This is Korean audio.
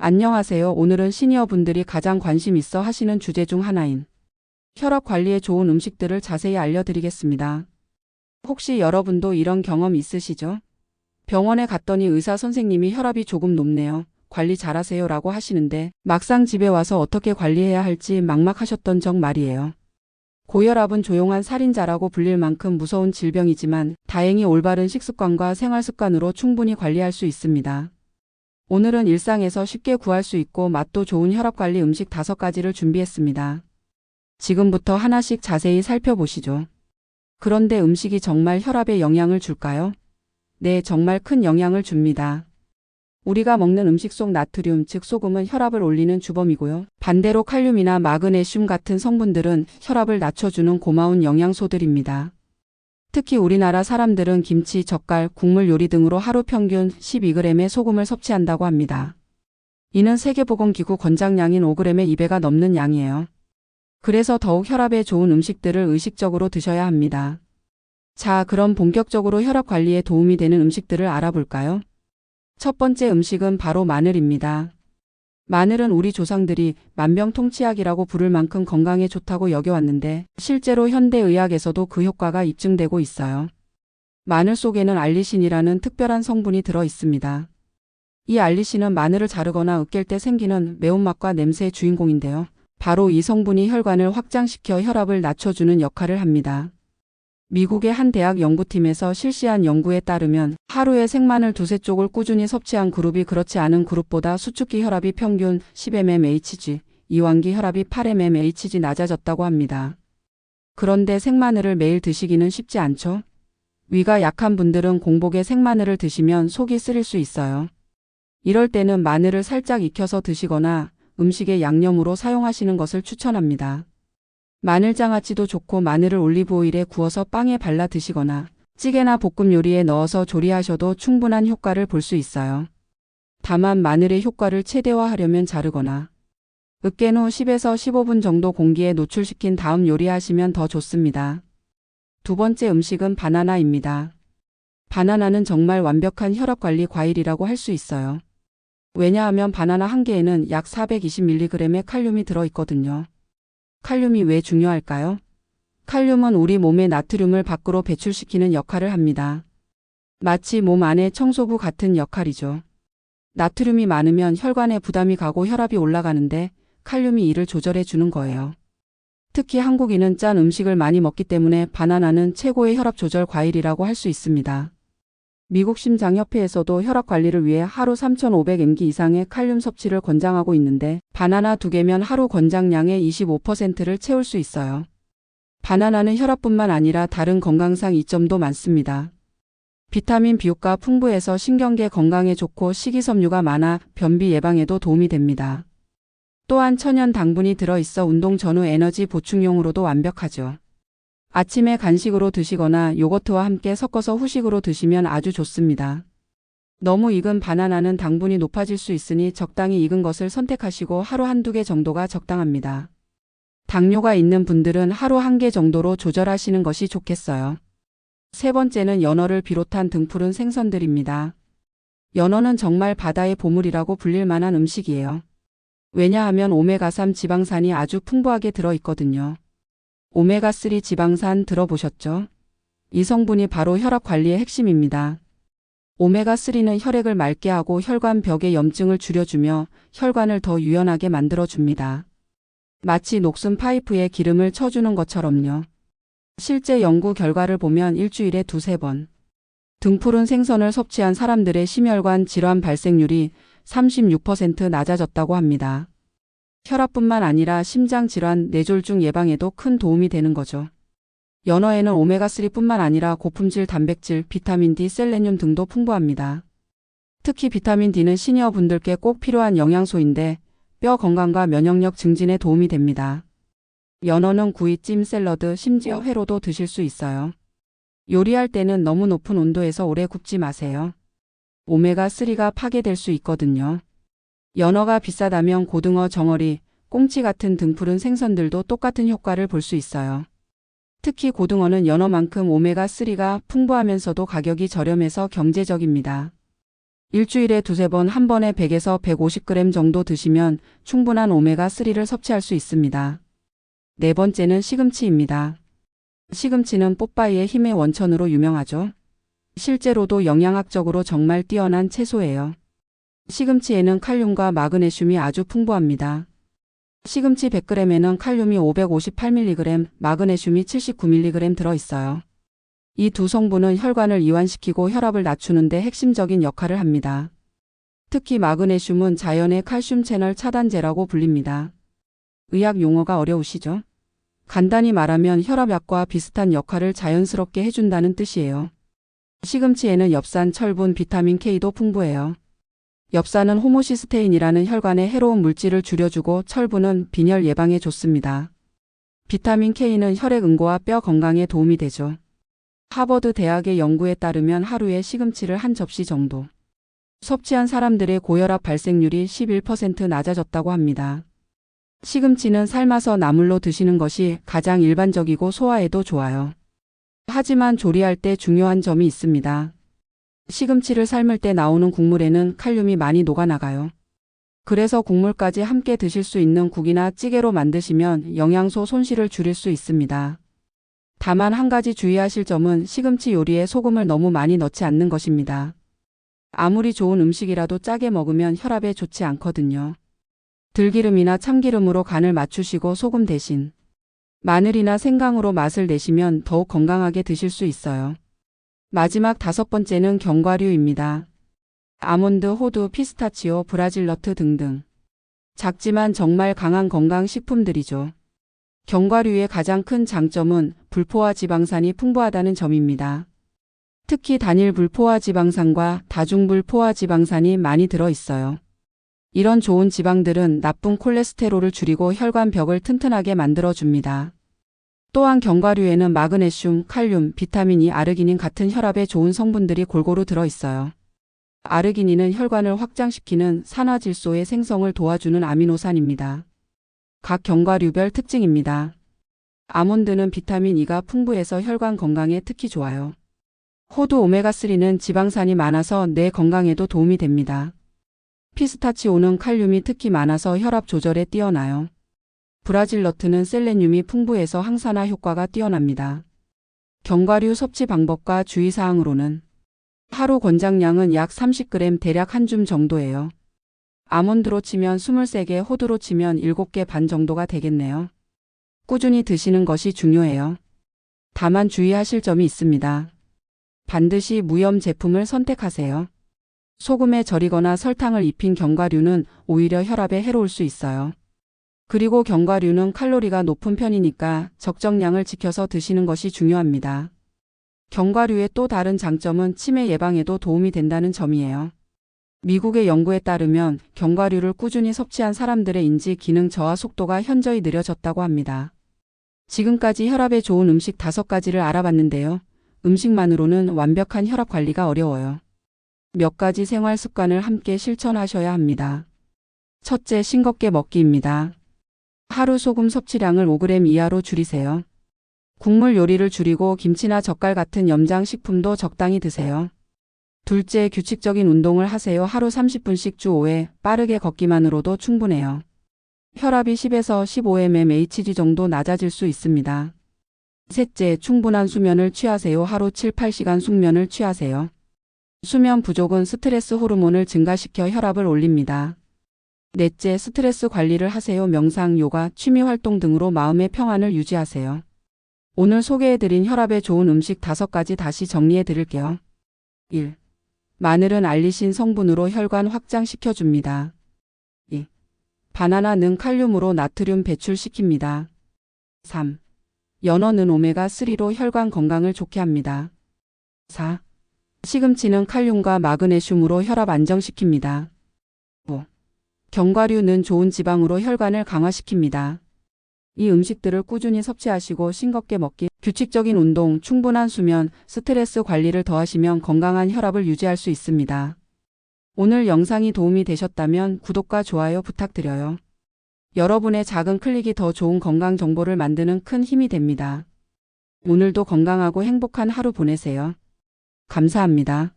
안녕하세요. 오늘은 시니어분들이 가장 관심 있어 하시는 주제 중 하나인 혈압 관리에 좋은 음식들을 자세히 알려드리겠습니다. 혹시 여러분도 이런 경험 있으시죠? 병원에 갔더니 의사 선생님이 혈압이 조금 높네요. 관리 잘하세요 라고 하시는데 막상 집에 와서 어떻게 관리해야 할지 막막하셨던 적 말이에요. 고혈압은 조용한 살인자라고 불릴 만큼 무서운 질병이지만 다행히 올바른 식습관과 생활습관으로 충분히 관리할 수 있습니다. 오늘은 일상에서 쉽게 구할 수 있고 맛도 좋은 혈압관리 음식 5가지를 준비했습니다. 지금부터 하나씩 자세히 살펴보시죠. 그런데 음식이 정말 혈압에 영향을 줄까요? 네, 정말 큰 영향을 줍니다. 우리가 먹는 음식 속 나트륨, 즉 소금은 혈압을 올리는 주범이고요. 반대로 칼륨이나 마그네슘 같은 성분들은 혈압을 낮춰주는 고마운 영양소들입니다. 특히 우리나라 사람들은 김치, 젓갈, 국물 요리 등으로 하루 평균 12g의 소금을 섭취한다고 합니다. 이는 세계보건기구 권장량인 5g의 2배가 넘는 양이에요. 그래서 더욱 혈압에 좋은 음식들을 의식적으로 드셔야 합니다. 자, 그럼 본격적으로 혈압 관리에 도움이 되는 음식들을 알아볼까요? 첫 번째 음식은 바로 마늘입니다. 마늘은 우리 조상들이 만병통치약이라고 부를 만큼 건강에 좋다고 여겨왔는데 실제로 현대의학에서도 그 효과가 입증되고 있어요. 마늘 속에는 알리신이라는 특별한 성분이 들어 있습니다. 이 알리신은 마늘을 자르거나 으깰 때 생기는 매운맛과 냄새의 주인공인데요. 바로 이 성분이 혈관을 확장시켜 혈압을 낮춰주는 역할을 합니다. 미국의 한 대학 연구팀에서 실시한 연구에 따르면 하루에 생마늘 2-3쪽을 꾸준히 섭취한 그룹이 그렇지 않은 그룹보다 수축기 혈압이 평균 10mmHg, 이완기 혈압이 8mmHg 낮아졌다고 합니다. 그런데 생마늘을 매일 드시기는 쉽지 않죠? 위가 약한 분들은 공복에 생마늘을 드시면 속이 쓰릴 수 있어요. 이럴 때는 마늘을 살짝 익혀서 드시거나 음식의 양념으로 사용하시는 것을 추천합니다. 마늘장아찌도 좋고 마늘을 올리브오일에 구워서 빵에 발라 드시거나 찌개나 볶음 요리에 넣어서 조리하셔도 충분한 효과를 볼 수 있어요. 다만 마늘의 효과를 최대화하려면 자르거나 으깬 후 10에서 15분 정도 공기에 노출시킨 다음 요리하시면 더 좋습니다. 두 번째 음식은 바나나입니다. 바나나는 정말 완벽한 혈압관리 과일이라고 할 수 있어요. 왜냐하면 바나나 한 개에는 약 420mg의 칼륨이 들어있거든요. 칼륨이 왜 중요할까요? 칼륨은 우리 몸의 나트륨을 밖으로 배출시키는 역할을 합니다. 마치 몸 안의 청소부 같은 역할이죠. 나트륨이 많으면 혈관에 부담이 가고 혈압이 올라가는데 칼륨이 이를 조절해 주는 거예요. 특히 한국인은 짠 음식을 많이 먹기 때문에 바나나는 최고의 혈압 조절 과일이라고 할 수 있습니다. 미국 심장협회에서도 혈압 관리를 위해 하루 3,500mg 이상의 칼륨 섭취를 권장하고 있는데 바나나 2개면 하루 권장량의 25%를 채울 수 있어요. 바나나는 혈압뿐만 아니라 다른 건강상 이점도 많습니다. 비타민 B효과 풍부해서 신경계 건강에 좋고 식이섬유가 많아 변비 예방에도 도움이 됩니다. 또한 천연 당분이 들어있어 운동 전후 에너지 보충용으로도 완벽하죠. 아침에 간식으로 드시거나 요거트와 함께 섞어서 후식으로 드시면 아주 좋습니다. 너무 익은 바나나는 당분이 높아질 수 있으니 적당히 익은 것을 선택하시고 하루 1-2개 정도가 적당합니다. 당뇨가 있는 분들은 하루 1개 정도로 조절하시는 것이 좋겠어요. 세 번째는 연어를 비롯한 등푸른 생선들입니다. 연어는 정말 바다의 보물이라고 불릴 만한 음식이에요. 왜냐하면 오메가3 지방산이 아주 풍부하게 들어있거든요. 오메가3 지방산 들어보셨죠? 이 성분이 바로 혈압 관리의 핵심입니다. 오메가3는 혈액을 맑게 하고 혈관 벽의 염증을 줄여주며 혈관을 더 유연하게 만들어줍니다. 마치 녹슨 파이프에 기름을 쳐주는 것처럼요. 실제 연구 결과를 보면 일주일에 2-3번 등푸른 생선을 섭취한 사람들의 심혈관 질환 발생률이 36% 낮아졌다고 합니다. 혈압뿐만 아니라 심장질환, 뇌졸중 예방에도 큰 도움이 되는 거죠. 연어에는 오메가3뿐만 아니라 고품질 단백질, 비타민 D, 셀레늄 등도 풍부합니다. 특히 비타민 D는 시니어 분들께 꼭 필요한 영양소인데 뼈 건강과 면역력 증진에 도움이 됩니다. 연어는 구이, 찜, 샐러드, 심지어 회로도 드실 수 있어요. 요리할 때는 너무 높은 온도에서 오래 굽지 마세요. 오메가3가 파괴될 수 있거든요. 연어가 비싸다면 고등어, 정어리, 꽁치 같은 등푸른 생선들도 똑같은 효과를 볼 수 있어요. 특히 고등어는 연어만큼 오메가3가 풍부하면서도 가격이 저렴해서 경제적입니다. 일주일에 두세 번 한 번에 100에서 150g 정도 드시면 충분한 오메가3를 섭취할 수 있습니다. 네 번째는 시금치입니다. 시금치는 뽀빠이의 힘의 원천으로 유명하죠. 실제로도 영양학적으로 정말 뛰어난 채소예요. 시금치에는 칼륨과 마그네슘이 아주 풍부합니다. 시금치 100g에는 칼륨이 558mg, 마그네슘이 79mg 들어있어요. 이 두 성분은 혈관을 이완시키고 혈압을 낮추는 데 핵심적인 역할을 합니다. 특히 마그네슘은 자연의 칼슘 채널 차단제라고 불립니다. 의학 용어가 어려우시죠? 간단히 말하면 혈압약과 비슷한 역할을 자연스럽게 해준다는 뜻이에요. 시금치에는 엽산, 철분, 비타민 K도 풍부해요. 엽산은 호모시스테인이라는 혈관의 해로운 물질을 줄여주고 철분은 빈혈 예방에 좋습니다. 비타민 K는 혈액 응고와 뼈 건강에 도움이 되죠. 하버드 대학의 연구에 따르면 하루에 시금치를 한 접시 정도 섭취한 사람들의 고혈압 발생률이 11% 낮아졌다고 합니다. 시금치는 삶아서 나물로 드시는 것이 가장 일반적이고 소화에도 좋아요. 하지만 조리할 때 중요한 점이 있습니다. 시금치를 삶을 때 나오는 국물에는 칼륨이 많이 녹아나가요. 그래서 국물까지 함께 드실 수 있는 국이나 찌개로 만드시면 영양소 손실을 줄일 수 있습니다. 다만 한 가지 주의하실 점은 시금치 요리에 소금을 너무 많이 넣지 않는 것입니다. 아무리 좋은 음식이라도 짜게 먹으면 혈압에 좋지 않거든요. 들기름이나 참기름으로 간을 맞추시고 소금 대신 마늘이나 생강으로 맛을 내시면 더욱 건강하게 드실 수 있어요. 마지막 다섯 번째는 견과류입니다. 아몬드, 호두, 피스타치오, 브라질너트 등등. 작지만 정말 강한 건강식품들이죠. 견과류의 가장 큰 장점은 불포화 지방산이 풍부하다는 점입니다. 특히 단일 불포화 지방산과 다중불 포화 지방산이 많이 들어있어요. 이런 좋은 지방들은 나쁜 콜레스테롤을 줄이고 혈관 벽을 튼튼하게 만들어줍니다. 또한 견과류에는 마그네슘, 칼륨, 비타민 E, 아르기닌 같은 혈압에 좋은 성분들이 골고루 들어있어요. 아르기닌은 혈관을 확장시키는 산화질소의 생성을 도와주는 아미노산입니다. 각 견과류별 특징입니다. 아몬드는 비타민 E가 풍부해서 혈관 건강에 특히 좋아요. 호두 오메가3는 지방산이 많아서 뇌 건강에도 도움이 됩니다. 피스타치오는 칼륨이 특히 많아서 혈압 조절에 뛰어나요. 브라질너트는 셀레늄이 풍부해서 항산화 효과가 뛰어납니다. 견과류 섭취 방법과 주의사항으로는 하루 권장량은 약 30g 대략 한 줌 정도예요. 아몬드로 치면 23개, 호두로 치면 7개 반 정도가 되겠네요. 꾸준히 드시는 것이 중요해요. 다만 주의하실 점이 있습니다. 반드시 무염 제품을 선택하세요. 소금에 절이거나 설탕을 입힌 견과류는 오히려 혈압에 해로울 수 있어요. 그리고 견과류는 칼로리가 높은 편이니까 적정량을 지켜서 드시는 것이 중요합니다. 견과류의 또 다른 장점은 치매 예방에도 도움이 된다는 점이에요. 미국의 연구에 따르면 견과류를 꾸준히 섭취한 사람들의 인지 기능 저하 속도가 현저히 느려졌다고 합니다. 지금까지 혈압에 좋은 음식 5가지를 알아봤는데요. 음식만으로는 완벽한 혈압 관리가 어려워요. 몇 가지 생활 습관을 함께 실천하셔야 합니다. 첫째, 싱겁게 먹기입니다. 하루 소금 섭취량을 5g 이하로 줄이세요. 국물 요리를 줄이고 김치나 젓갈 같은 염장 식품도 적당히 드세요. 둘째, 규칙적인 운동을 하세요. 하루 30분씩 주 5회 빠르게 걷기만으로도 충분해요. 혈압이 10에서 15mmHg 정도 낮아질 수 있습니다. 셋째, 충분한 수면을 취하세요. 하루 7-8시간 숙면을 취하세요. 수면 부족은 스트레스 호르몬을 증가시켜 혈압을 올립니다. 넷째, 스트레스 관리를 하세요. 명상, 요가, 취미 활동 등으로 마음의 평안을 유지하세요. 오늘 소개해드린 혈압에 좋은 음식 5가지 다시 정리해드릴게요. 1. 마늘은 알리신 성분으로 혈관 확장시켜줍니다. 2. 바나나는 칼륨으로 나트륨 배출시킵니다. 3. 연어는 오메가3로 혈관 건강을 좋게 합니다. 4. 시금치는 칼륨과 마그네슘으로 혈압 안정시킵니다. 5. 견과류는 좋은 지방으로 혈관을 강화시킵니다. 이 음식들을 꾸준히 섭취하시고 싱겁게 먹기, 규칙적인 운동, 충분한 수면, 스트레스 관리를 더하시면 건강한 혈압을 유지할 수 있습니다. 오늘 영상이 도움이 되셨다면 구독과 좋아요 부탁드려요. 여러분의 작은 클릭이 더 좋은 건강 정보를 만드는 큰 힘이 됩니다. 오늘도 건강하고 행복한 하루 보내세요. 감사합니다.